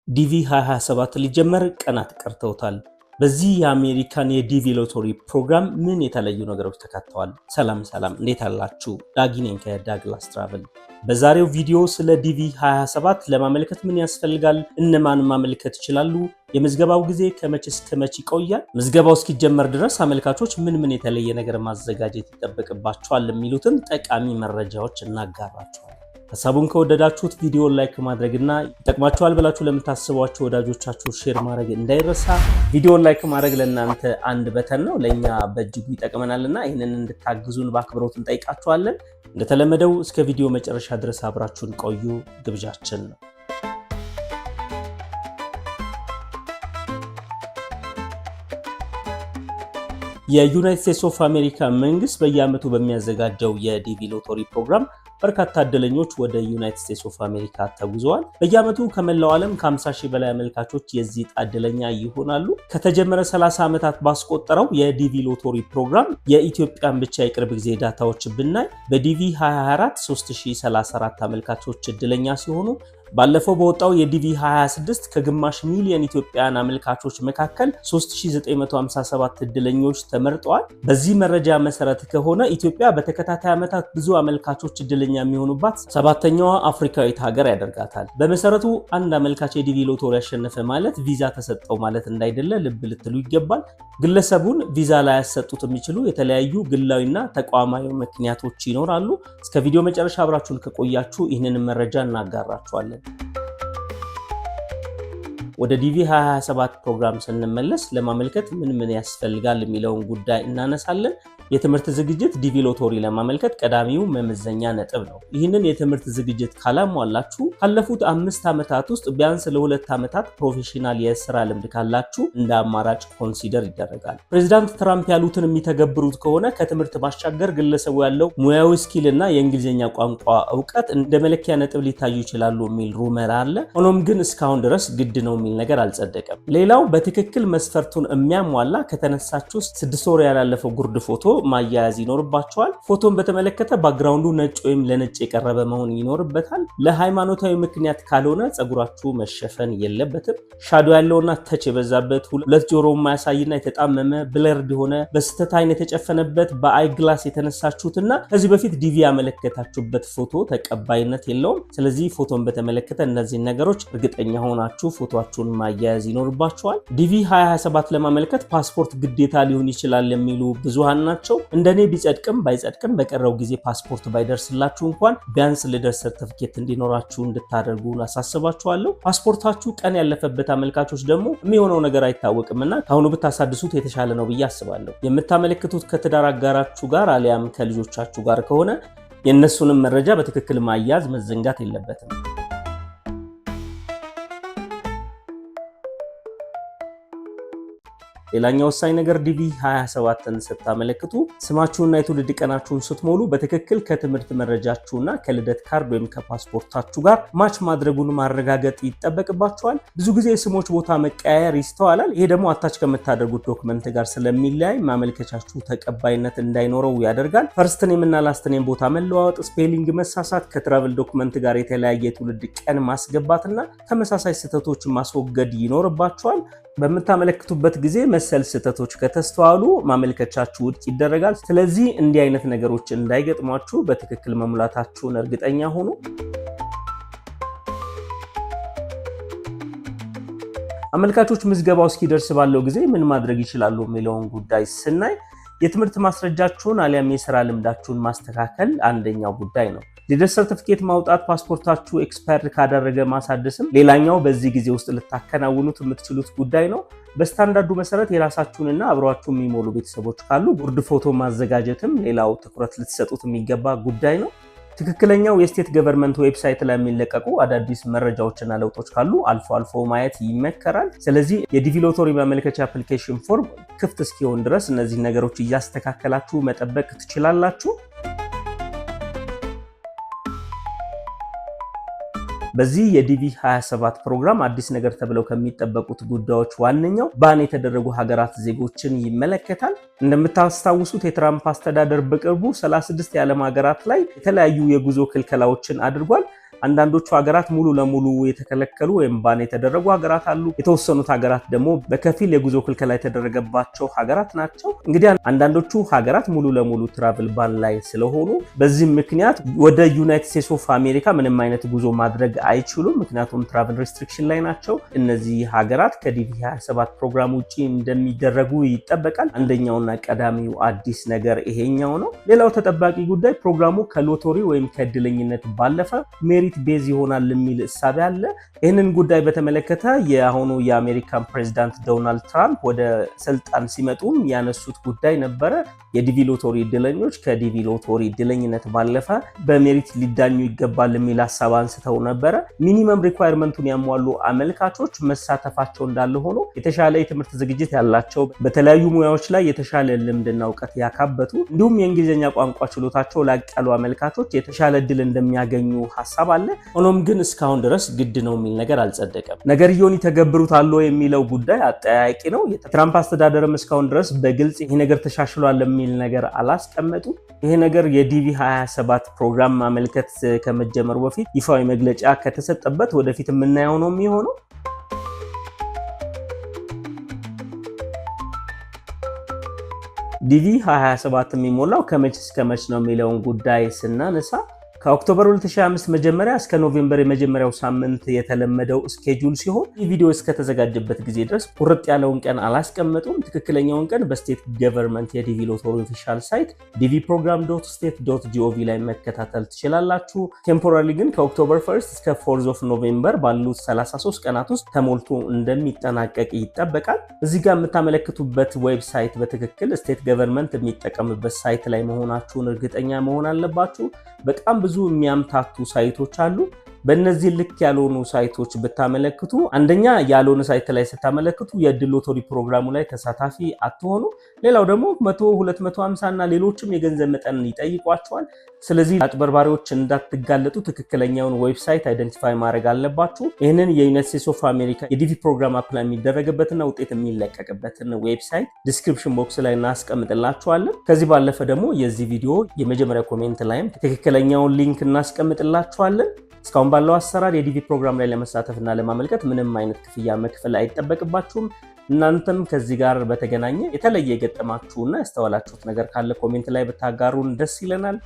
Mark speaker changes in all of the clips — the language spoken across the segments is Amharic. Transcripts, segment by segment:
Speaker 1: ዲቪ 2027 ሊጀመር ቀናት ቀርተውታል። በዚህ የአሜሪካን የዲቪ ሎተሪ ፕሮግራም ምን የተለዩ ነገሮች ተካተዋል? ሰላም እንዴት አላችሁ? ዳጊ ነኝ ከዳግላስ ትራቨል። በዛሬው ቪዲዮ ስለ ዲቪ 2027 ለማመልከት ምን ያስፈልጋል፣ እነማን ማመልከት ይችላሉ፣ የምዝገባው ጊዜ ከመቼ እስከ መቼ ይቆያል፣ ምዝገባው እስኪጀመር ድረስ አመልካቾች ምን የተለየ ነገር ማዘጋጀት ይጠበቅባቸዋል የሚሉትን ጠቃሚ መረጃዎች እናጋራቸዋለን። ሐሳቡን ከወደዳችሁት ቪዲዮን ላይክ ማድረግና ይጠቅማችኋል ብላችሁ ለምታስቧቸው ወዳጆቻችሁ ሼር ማድረግ እንዳይረሳ። ቪዲዮን ላይክ ማድረግ ለእናንተ አንድ በተን ነው፣ ለኛ በእጅጉ ይጠቅመናልና ይህንን እንድታግዙን በአክብሮት እንጠይቃችኋለን። እንደተለመደው እስከ ቪዲዮ መጨረሻ ድረስ አብራችሁን ቆዩ ግብዣችን ነው። የዩናይትድ ስቴትስ ኦፍ አሜሪካ መንግስት በየዓመቱ በሚያዘጋጀው የዲቪ ሎተሪ ፕሮግራም በርካታ እድለኞች ወደ ዩናይትድ ስቴትስ ኦፍ አሜሪካ ተጉዘዋል። በየዓመቱ ከመላው ዓለም ከ50 ሺህ በላይ አመልካቾች የዚህ ዕጣ እድለኛ ይሆናሉ። ከተጀመረ 30 ዓመታት ባስቆጠረው የዲቪ ሎተሪ ፕሮግራም የኢትዮጵያን ብቻ የቅርብ ጊዜ ዳታዎች ብናይ በዲቪ 2024 3034 አመልካቾች እድለኛ ሲሆኑ ባለፈው በወጣው የዲቪ 26 ከግማሽ ሚሊዮን ኢትዮጵያውያን አመልካቾች መካከል 3957 እድለኞች ተመርጠዋል። በዚህ መረጃ መሰረት ከሆነ ኢትዮጵያ በተከታታይ ዓመታት ብዙ አመልካቾች እድለኛ የሚሆኑባት ሰባተኛዋ አፍሪካዊት ሀገር ያደርጋታል። በመሰረቱ አንድ አመልካች የዲቪ ሎተሪ ያሸነፈ ማለት ቪዛ ተሰጠው ማለት እንዳይደለ ልብ ልትሉ ይገባል። ግለሰቡን ቪዛ ላይ ያሰጡት የሚችሉ የተለያዩ ግላዊና ተቋማዊ ምክንያቶች ይኖራሉ። እስከ ቪዲዮ መጨረሻ አብራችሁን ከቆያችሁ ይህንን መረጃ እናጋራችኋለን። ወደ ዲቪ 2027 ፕሮግራም ስንመለስ ለማመልከት ምን ያስፈልጋል የሚለውን ጉዳይ እናነሳለን። የትምህርት ዝግጅት ዲቪ ሎተሪ ለማመልከት ቀዳሚው መመዘኛ ነጥብ ነው። ይህንን የትምህርት ዝግጅት ካላሟላችሁ ካለፉት 5 ዓመታት ውስጥ ቢያንስ ለ2 ዓመታት ፕሮፌሽናል የስራ ልምድ ካላችሁ እንደ አማራጭ ኮንሲደር ይደረጋል። ፕሬዚዳንት ትራምፕ ያሉትን የሚተገብሩት ከሆነ ከትምህርት ባሻገር ግለሰቡ ያለው ሙያዊ ስኪል እና የእንግሊዝኛ ቋንቋ እውቀት እንደ መለኪያ ነጥብ ሊታዩ ይችላሉ የሚል ሩመር አለ። ሆኖም ግን እስካሁን ድረስ ግድ ነው የሚል ነገር አልጸደቀም። ሌላው በትክክል መስፈርቱን የሚያሟላ ከተነሳችሁ 6 ወር ያላለፈው ጉርድ ፎቶ ማያያዝ ይኖርባቸዋል። ፎቶን በተመለከተ ባክግራውንዱ ነጭ ወይም ለነጭ የቀረበ መሆን ይኖርበታል። ለሃይማኖታዊ ምክንያት ካልሆነ ፀጉራችሁ መሸፈን የለበትም። ሻዶ ያለውና ተች የበዛበት፣ ሁለት ጆሮ የማያሳይና የተጣመመ ብለርድ የሆነ በስተት አይን የተጨፈነበት በአይ ግላስ የተነሳችሁትና ከዚህ በፊት ዲቪ ያመለከታችሁበት ፎቶ ተቀባይነት የለውም። ስለዚህ ፎቶን በተመለከተ እነዚህ ነገሮች እርግጠኛ ሆናችሁ ፎቶአችሁን ማያያዝ ይኖርባቸዋል። ዲቪ 2027 ለማመልከት ፓስፖርት ግዴታ ሊሆን ይችላል የሚሉ ብዙሃን ናቸው። እንደኔ ቢጸድቅም ባይጸድቅም በቀረው ጊዜ ፓስፖርት ባይደርስላችሁ እንኳን ቢያንስ ልደት ሰርቲፊኬት እንዲኖራችሁ እንድታደርጉ አሳስባችኋለሁ። ፓስፖርታችሁ ቀን ያለፈበት አመልካቾች ደግሞ የሚሆነው ነገር አይታወቅምና ከአሁኑ ብታሳድሱት የተሻለ ነው ብዬ አስባለሁ። የምታመለክቱት ከትዳር አጋራችሁ ጋር አሊያም ከልጆቻችሁ ጋር ከሆነ የእነሱንም መረጃ በትክክል ማያዝ መዘንጋት የለበትም። ሌላኛው ወሳኝ ነገር ዲቪ 27ን ስታመለክቱ ስማችሁና የትውልድ ቀናችሁን ስትሞሉ በትክክል ከትምህርት መረጃችሁና ከልደት ካርድ ወይም ከፓስፖርታችሁ ጋር ማች ማድረጉን ማረጋገጥ ይጠበቅባችኋል። ብዙ ጊዜ የስሞች ቦታ መቀያየር ይስተዋላል። ይሄ ደግሞ አታች ከምታደርጉት ዶክመንት ጋር ስለሚለያይ ማመልከቻችሁ ተቀባይነት እንዳይኖረው ያደርጋል። ፈርስት ኔም እና ላስት ኔም ቦታ መለዋወጥ፣ ስፔሊንግ መሳሳት፣ ከትራቭል ዶክመንት ጋር የተለያየ የትውልድ ቀን ማስገባትና ተመሳሳይ ስህተቶች ማስወገድ ይኖርባችኋል። በምታመለክቱበት ጊዜ መሰል ስህተቶች ከተስተዋሉ ማመልከቻችሁ ውድቅ ይደረጋል። ስለዚህ እንዲህ አይነት ነገሮች እንዳይገጥሟችሁ በትክክል መሙላታችሁን እርግጠኛ ሁኑ። አመልካቾች ምዝገባው እስኪደርስ ባለው ጊዜ ምን ማድረግ ይችላሉ የሚለውን ጉዳይ ስናይ የትምህርት ማስረጃችሁን አሊያም የሥራ ልምዳችሁን ማስተካከል አንደኛው ጉዳይ ነው። ልደት ሰርቲፊኬት ማውጣት፣ ፓስፖርታችሁ ኤክስፓየርድ ካደረገ ማሳደስም ሌላኛው በዚህ ጊዜ ውስጥ ልታከናውኑት የምትችሉት ጉዳይ ነው። በስታንዳርዱ መሰረት የራሳችሁንና አብሯችሁ የሚሞሉ ቤተሰቦች ካሉ ጉርድ ፎቶ ማዘጋጀትም ሌላው ትኩረት ልትሰጡት የሚገባ ጉዳይ ነው። ትክክለኛው የስቴት ገቨርንመንት ዌብሳይት ላይ የሚለቀቁ አዳዲስ መረጃዎችና ለውጦች ካሉ አልፎ ማየት ይመከራል። ስለዚህ የዲቪ ሎተሪ ማመልከቻ አፕሊኬሽን ፎርም ክፍት እስኪሆን ድረስ እነዚህ ነገሮች እያስተካከላችሁ መጠበቅ ትችላላችሁ። በዚህ የዲቪ 27 ፕሮግራም አዲስ ነገር ተብለው ከሚጠበቁት ጉዳዮች ዋነኛው ባን የተደረጉ ሀገራት ዜጎችን ይመለከታል። እንደምታስታውሱት የትራምፕ አስተዳደር በቅርቡ 36 የዓለም ሀገራት ላይ የተለያዩ የጉዞ ክልከላዎችን አድርጓል። አንዳንዶቹ ሀገራት ሙሉ ለሙሉ የተከለከሉ ወይም ባን የተደረጉ ሀገራት አሉ። የተወሰኑት ሀገራት ደግሞ በከፊል የጉዞ ክልከላ የተደረገባቸው ሀገራት ናቸው። እንግዲህ አንዳንዶቹ ሀገራት ሙሉ ለሙሉ ትራቭል ባን ላይ ስለሆኑ በዚህ ምክንያት ወደ ዩናይትድ ስቴትስ ኦፍ አሜሪካ ምንም አይነት ጉዞ ማድረግ አይችሉም፣ ምክንያቱም ትራቭል ሬስትሪክሽን ላይ ናቸው። እነዚህ ሀገራት ከዲቪ 27 ፕሮግራም ውጪ እንደሚደረጉ ይጠበቃል። አንደኛውና ቀዳሚው አዲስ ነገር ይሄኛው ነው። ሌላው ተጠባቂ ጉዳይ ፕሮግራሙ ከሎተሪ ወይም ከእድለኝነት ባለፈ ሜሪት ቤዝ ይሆናል የሚል እሳቤ አለ። ይህንን ጉዳይ በተመለከተ የአሁኑ የአሜሪካን ፕሬዚዳንት ዶናልድ ትራምፕ ወደ ስልጣን ሲመጡም ያነሱት ጉዳይ ነበረ። የዲቪ ሎተሪ እድለኞች ከዲቪ ሎተሪ እድለኝነት ባለፈ በሜሪት ሊዳኙ ይገባል የሚል ሀሳብ አንስተው ነበረ። ሚኒመም ሪኳየርመንቱን ያሟሉ አመልካቾች መሳተፋቸው እንዳለ ሆኖ የተሻለ የትምህርት ዝግጅት ያላቸው፣ በተለያዩ ሙያዎች ላይ የተሻለ ልምድና እውቀት ያካበቱ እንዲሁም የእንግሊዝኛ ቋንቋ ችሎታቸው ላቅ ያሉ አመልካቾች የተሻለ እድል እንደሚያገኙ ሀሳብ አለ። ሆኖም ግን እስካሁን ድረስ ግድ ነው የሚል ነገር አልጸደቀም። ነገርየውን ይተገብሩታል የሚለው ጉዳይ አጠያያቂ ነው። የትራምፕ አስተዳደርም እስካሁን ድረስ በግልጽ ይሄ ነገር ተሻሽሏል የሚል ነገር አላስቀመጡም። ይሄ ነገር የዲቪ 27 ፕሮግራም ማመልከት ከመጀመሩ በፊት ይፋዊ መግለጫ ከተሰጠበት ወደፊት የምናየው ነው የሚሆነው። ዲቪ 27 የሚሞላው ከመቼ እስከ መቼ ነው የሚለውን ጉዳይ ስናነሳ ከኦክቶበር 2025 መጀመሪያ እስከ ኖቬምበር የመጀመሪያው ሳምንት የተለመደው ስኬጁል ሲሆን ይህ ቪዲዮ እስከተዘጋጀበት ጊዜ ድረስ ቁርጥ ያለውን ቀን አላስቀመጡም። ትክክለኛውን ቀን በስቴት ገቨርንመንት የዲቪ ሎተሪ ኦፊሻል ሳይት dvprogram.state.gov ላይ መከታተል ትችላላችሁ። ቴምፖራሪ ግን ከኦክቶበር 1 እስከ 4 ኦፍ ኖቬምበር ባሉት 33 ቀናት ውስጥ ተሞልቶ እንደሚጠናቀቅ ይጠበቃል። እዚህ ጋር የምታመለክቱበት ዌብሳይት በትክክል ስቴት ገቨርንመንት የሚጠቀምበት ሳይት ላይ መሆናችሁን እርግጠኛ መሆን አለባችሁ። በጣም ብዙ የሚያምታቱ ሳይቶች አሉ። በእነዚህ ልክ ያልሆኑ ሳይቶች ብታመለክቱ አንደኛ ያልሆነ ሳይት ላይ ስታመለክቱ የእድል ሎተሪ ፕሮግራሙ ላይ ተሳታፊ አትሆኑ። ሌላው ደግሞ 100፣ 250 እና ሌሎችም የገንዘብ መጠን ይጠይቋቸዋል። ስለዚህ አጭበርባሪዎች እንዳትጋለጡ ትክክለኛውን ዌብሳይት አይደንቲፋይ ማድረግ አለባችሁ። ይህንን የዩናይትድ ስቴትስ ኦፍ አሜሪካ የዲቪ ፕሮግራም አፕላይ የሚደረግበትና ውጤት የሚለቀቅበትን ዌብሳይት ዲስክሪፕሽን ቦክስ ላይ እናስቀምጥላችኋለን። ከዚህ ባለፈ ደግሞ የዚህ ቪዲዮ የመጀመሪያ ኮሜንት ላይም ትክክለኛውን ሊንክ እናስቀምጥላችኋለን። እስካሁን ባለው አሰራር የዲቪ ፕሮግራም ላይ ለመሳተፍና ለማመልከት ምንም አይነት ክፍያ መክፈል አይጠበቅባችሁም። እናንተም ከዚህ ጋር በተገናኘ የተለየ የገጠማችሁና ያስተዋላችሁት ነገር ካለ ኮሜንት ላይ ብታጋሩን ደስ ይለናል።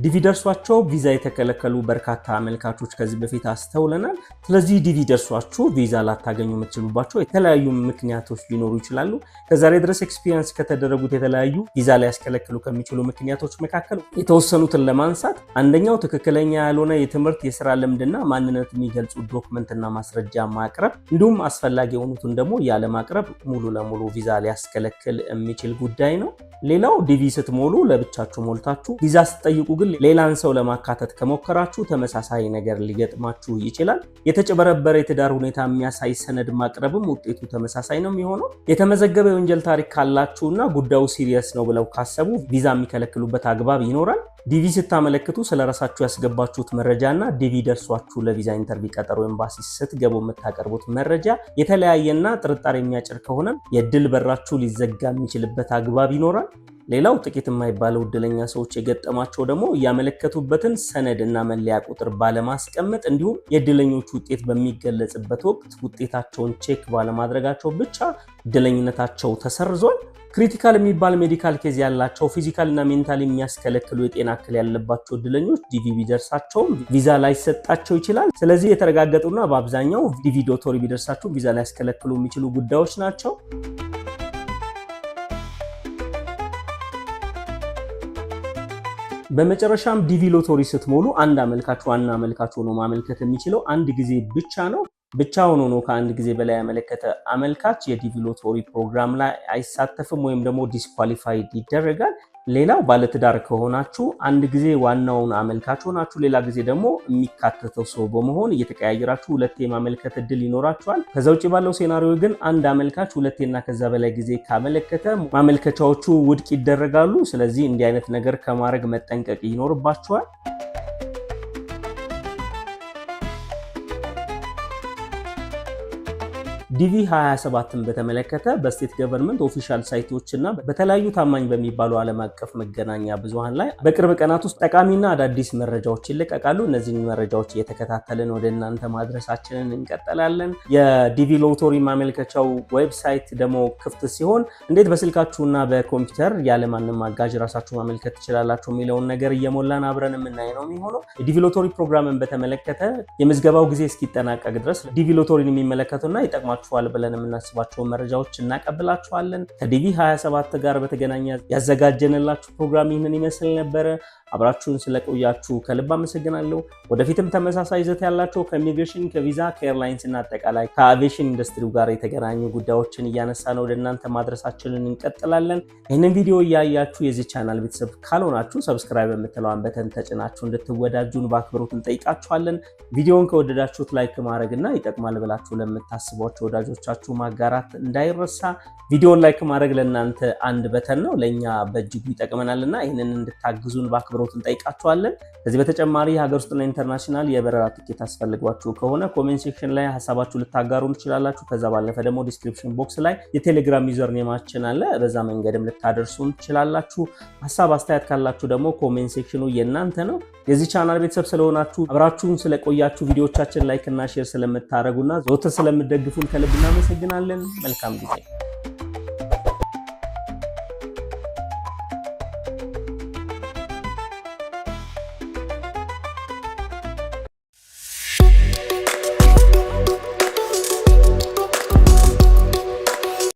Speaker 1: ዲቪ ደርሷቸው ቪዛ የተከለከሉ በርካታ አመልካቾች ከዚህ በፊት አስተውለናል። ስለዚህ ዲቪ ደርሷችሁ ቪዛ ላታገኙ የምትችሉባቸው የተለያዩ ምክንያቶች ሊኖሩ ይችላሉ። ከዛሬ ድረስ ኤክስፒሪየንስ ከተደረጉት የተለያዩ ቪዛ ላይ ያስከለክሉ ከሚችሉ ምክንያቶች መካከል የተወሰኑትን ለማንሳት፣ አንደኛው ትክክለኛ ያልሆነ የትምህርት የስራ ልምድና ማንነት የሚገልጹ ዶክመንትና ማስረጃ ማቅረብ፣ እንዲሁም አስፈላጊ የሆኑትን ደግሞ ያለማቅረብ ሙሉ ለሙሉ ቪዛ ሊያስከለክል የሚችል ጉዳይ ነው። ሌላው ዲቪ ስትሞሉ ለብቻችሁ ሞልታችሁ ቪዛ ስትጠይቁ ግን ሌላን ሰው ለማካተት ከሞከራችሁ ተመሳሳይ ነገር ሊገጥማችሁ ይችላል። የተጨበረበረ የትዳር ሁኔታ የሚያሳይ ሰነድ ማቅረብም ውጤቱ ተመሳሳይ ነው የሚሆነው። የተመዘገበ የወንጀል ታሪክ ካላችሁና ጉዳዩ ሲሪየስ ነው ብለው ካሰቡ ቪዛ የሚከለክሉበት አግባብ ይኖራል። ዲቪ ስታመለክቱ ስለራሳችሁ ያስገባችሁት መረጃና ዲቪ ደርሷችሁ ለቪዛ ኢንተርቪው ቀጠሮ ኤምባሲ ስትገቡ የምታቀርቡት መረጃ የተለያየና ጥርጣሬ የሚያጭር ከሆነ የእድል በራችሁ ሊዘጋ የሚችልበት አግባብ ይኖራል። ሌላው ጥቂት የማይባለው እድለኛ ሰዎች የገጠማቸው ደግሞ ያመለከቱበትን ሰነድ እና መለያ ቁጥር ባለማስቀመጥ እንዲሁም የእድለኞቹ ውጤት በሚገለጽበት ወቅት ውጤታቸውን ቼክ ባለማድረጋቸው ብቻ እድለኝነታቸው ተሰርዟል። ክሪቲካል የሚባል ሜዲካል ኬዝ ያላቸው ፊዚካል እና ሜንታል የሚያስከለክሉ የጤና እክል ያለባቸው እድለኞች ዲቪ ቢደርሳቸውም ቪዛ ላይሰጣቸው ይችላል። ስለዚህ የተረጋገጡና በአብዛኛው ዲቪ ሎተሪ ቢደርሳቸው ቪዛ ላያስከለክሉ የሚችሉ ጉዳዮች ናቸው። በመጨረሻም ዲቪ ሎተሪ ስትሞሉ አንድ አመልካች ዋና አመልካች ሆኖ ማመልከት የሚችለው አንድ ጊዜ ብቻ ነው። ብቻውን ሆኖ ከአንድ ጊዜ በላይ ያመለከተ አመልካች የዲቪ ሎተሪ ፕሮግራም ላይ አይሳተፍም ወይም ደግሞ ዲስኳሊፋይድ ይደረጋል። ሌላው ባለትዳር ከሆናችሁ አንድ ጊዜ ዋናውን አመልካች ሆናችሁ ሌላ ጊዜ ደግሞ የሚካተተው ሰው በመሆን እየተቀያየራችሁ ሁለቴ የማመልከት እድል ይኖራችኋል። ከዛ ውጭ ባለው ሴናሪዮ ግን አንድ አመልካች ሁለቴና ከዛ በላይ ጊዜ ካመለከተ ማመልከቻዎቹ ውድቅ ይደረጋሉ። ስለዚህ እንዲህ አይነት ነገር ከማድረግ መጠንቀቅ ይኖርባችኋል። ዲቪ 27ን በተመለከተ በስቴት ገቨርንመንት ኦፊሻል ሳይቶችና በተለያዩ ታማኝ በሚባሉ ዓለም አቀፍ መገናኛ ብዙሃን ላይ በቅርብ ቀናት ውስጥ ጠቃሚና አዳዲስ መረጃዎች ይለቀቃሉ። እነዚህን መረጃዎች እየተከታተልን ወደ እናንተ ማድረሳችንን እንቀጥላለን። የዲቪ ሎተሪ ማመልከቻው ዌብሳይት ደግሞ ክፍት ሲሆን እንዴት በስልካችሁና በኮምፒውተር ያለማንም አጋዥ ራሳችሁ ማመልከት ትችላላችሁ የሚለውን ነገር እየሞላን አብረን የምናይ ነው የሚሆነው። የዲቪ ሎተሪ ፕሮግራምን በተመለከተ የምዝገባው ጊዜ እስኪጠናቀቅ ድረስ ዲቪ ሎተሪን የሚመለከቱና ይጠቅማችኋል ብለን የምናስባቸውን መረጃዎች እናቀብላችኋለን። ከዲቪ 27 ጋር በተገናኘ ያዘጋጀንላችሁ ፕሮግራም ይህንን ይመስል ነበረ። አብራችሁን ስለቆያችሁ ከልብ አመሰግናለሁ። ወደፊትም ተመሳሳይ ይዘት ያላቸው ከኢሚግሬሽን፣ ከቪዛ፣ ከኤርላይንስ እና አጠቃላይ ከአቪዬሽን ኢንዱስትሪው ጋር የተገናኙ ጉዳዮችን እያነሳን ወደ እናንተ ማድረሳችንን እንቀጥላለን። ይህንን ቪዲዮ እያያችሁ የዚህ ቻናል ቤተሰብ ካልሆናችሁ ሰብስክራይብ የምትለዋን በተን ተጭናችሁ እንድትወዳጁን በአክብሮት እንጠይቃችኋለን። ቪዲዮውን ከወደዳችሁት ላይክ ማድረግና ይጠቅማል ብላችሁ ለምታስቧቸው ወዳጆቻችሁ ማጋራት እንዳይረሳ። ቪዲዮውን ላይክ ማድረግ ለእናንተ አንድ በተን ነው፣ ለእኛ በእጅጉ ይጠቅመናልና ይህንን እንድታግዙን በአክብሮት እንጠይቃችኋለን። ከዚህ በተጨማሪ ሀገር ውስጥና ኢንተርናሽናል የበረራ ትኬት አስፈልጓችሁ ከሆነ ኮሜንት ሴክሽን ላይ ሀሳባችሁ ልታጋሩን ትችላላችሁ። ከዛ ባለፈ ደግሞ ዲስክሪፕሽን ቦክስ ላይ የቴሌግራም ዩዘር ኔማችን አለ፣ በዛ መንገድም ልታደርሱን ትችላላችሁ። ሀሳብ አስተያየት ካላችሁ ደግሞ ኮሜንት ሴክሽኑ የእናንተ ነው። የዚህ ቻናል ቤተሰብ ስለሆናችሁ አብራችሁን ስለቆያችሁ ቪዲዮዎቻችን ላይክ እና ሼር ስለምታደርጉና ዘወትር ስለምትደግፉን ከልብ እናመሰግናለን። መልካም ጊዜ